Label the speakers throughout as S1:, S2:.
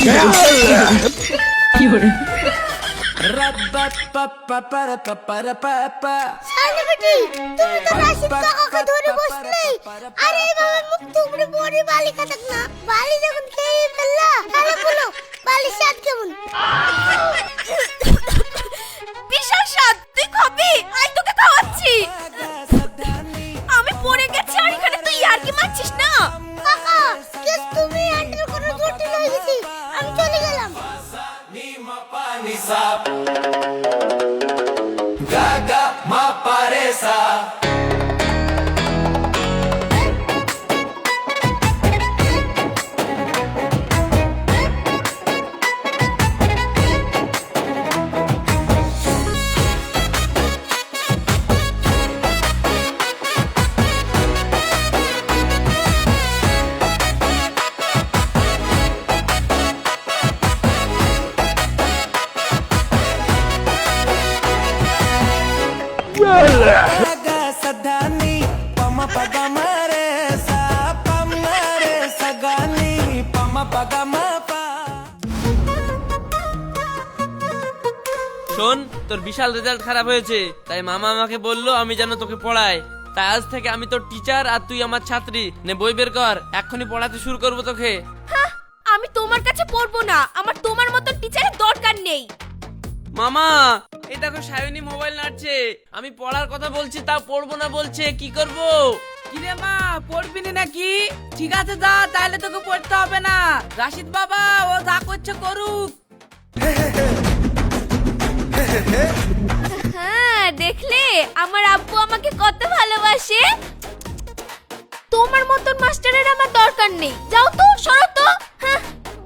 S1: শালি বেটি, তুমি তো রাশিদ কাকাকে ধরে বসলে। আরে বাবা মুখ থুবড়ে পড়ে বালি খাতাক না। বালি যখন খেয়ে ফেললা, তাহলে বলো বালির স্বাদ কেমন?
S2: বিশাল স্বাদ, তুই খাবি? আই তোকে খাওয়াচ্ছি। আমি পড়ে গেছি আর এখানে তুই আর কি মারছিস না?
S1: কাকা, কেস তুমি হ্যান্ডেল করার জটিল হয়ে গেছি। আমি চলে গেলাম।
S3: শোন, তোর বিশাল রেজাল্ট খারাপ হয়েছে, তাই মামা আমাকে বললো আমি যেন তোকে পড়াই। তাই আজ থেকে আমি তোর টিচার আর তুই আমার ছাত্রী। নে বই বের কর, এক্ষুনি পড়াতে শুরু করবো তোকে।
S2: হ্যাঁ, আমি তোমার কাছে পড়বো না। আমার তোমার মতো টিচারের দরকার নেই।
S3: মামা, এই দেখো সায়নী মোবাইল নাড়ছে। আমি পড়ার কথা বলছি, তা পড়বো না বলছে, কি করব?
S4: কিরে মা, পড়বি না নাকি? ঠিক আছে যা, তাহলে তোকে পড়তে হবে না। রাশিদ বাবা ও যা করছে করুক।
S2: হ্যাঁ, দেখলে আমার আব্বু আমাকে কত ভালোবাসে। তোমার মতন মাস্টারের আমার দরকার নেই। যাও তো, সরো তো। হ্যাঁ,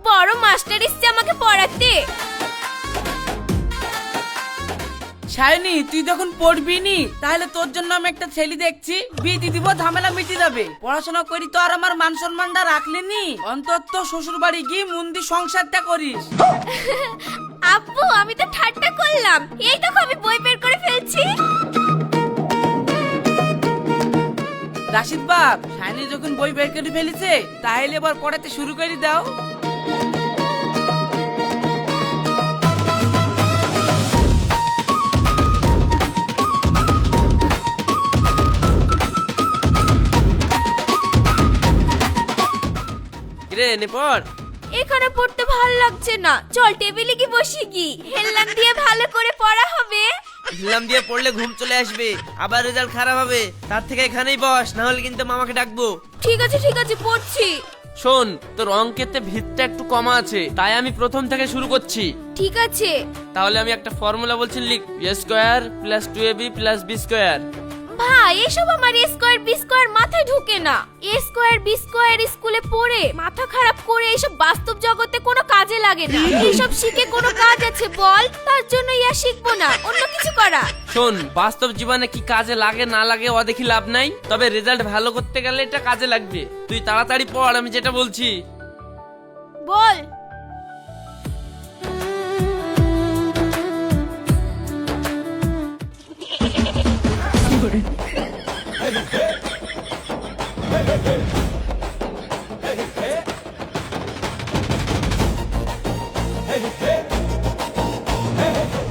S2: বড় মাস্টার এসছে আমাকে পড়াতে।
S4: শাইনি, তুই যখন পড়বি নি, তাহলে তোর জন্য আমি একটা ছেলে দেখছি, বিয়ে দিয়ে দিব, ঝামেলা মিটে যাবে। পড়াশোনা করি তো আর আমার মান সম্মানটা রাখলি নি। অন্তত শ্বশুর বাড়ি গিয়ে মন দিয়ে সংসারটা করিস।
S2: আব্বু, আমি তো ঠাট্টা করলাম। এই দেখো আমি বই বের করে ফেলছি।
S4: রাশিদ বাপ, শাইনি যখন বই বের করে ফেলেছে, তাহলে এবার পড়াতে শুরু করে দাও।
S3: কিরে, নে পড়।
S2: এখানে পড়তে ভালো লাগছে না। চল টেবিলে কি বসি কি, হেললাম দিয়ে ভালো করে পড়া হবে।
S3: হিলাম দিয়ে পড়লে ঘুম চলে আসবে, আবার রেজাল্ট খারাপ হবে। তার থেকে এখানেই বস, না হলে কিন্তু মামাকে ডাকবো।
S2: ঠিক আছে পড়ছি।
S3: শোন, তোর অঙ্কেতে ভিতটা একটু কমা আছে, তাই আমি প্রথম থেকে শুরু করছি।
S2: ঠিক আছে।
S3: তাহলে আমি একটা ফর্মুলা বলছি, লিখ। a square plus 2ab plus b square.
S2: ভাই, এসব আমার এ স্কয়ার বি স্কয়ার মাথায় ঢোকে না। এ স্কয়ার বি স্কয়ার স্কুলে পড়ে মাথা খারাপ করে এসব বাস্তব জগতে কোনো কাজে লাগে না। এসব শিখে কোনো কাজ আছে বল? তার জন্য ইয়া শিখবো না, অন্য কিছু করা।
S3: শোন, বাস্তব জীবনে কি কাজে লাগে না লাগে ও দেখি লাভ নাই, তবে রেজাল্ট ভালো করতে গেলে এটা কাজে লাগবে। তুই তাড়াতাড়ি পড়, আমি যেটা বলছি।
S2: বল।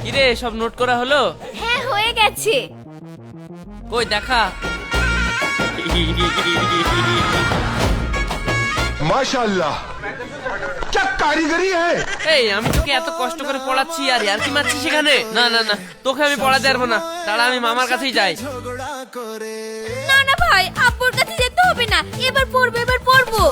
S3: কিরে, সব নোট করা হলো?
S2: হ্যাঁ, হয়ে গেছে।
S3: কই দেখা।
S5: माशाल्लाह, क्या कारीगरी है।
S3: এই, আমি তোকে এত কষ্ট করে পড়াচ্ছি আর ইয়ার কি মারছিস সেখানে? না না না, তোকে আমি পড়াতে পারবো না। তাহলে আমি মামার কাছেই যাই।
S2: না না ভাই, আব্বুর কাছে যেতে হবে না। এবার পড়বো।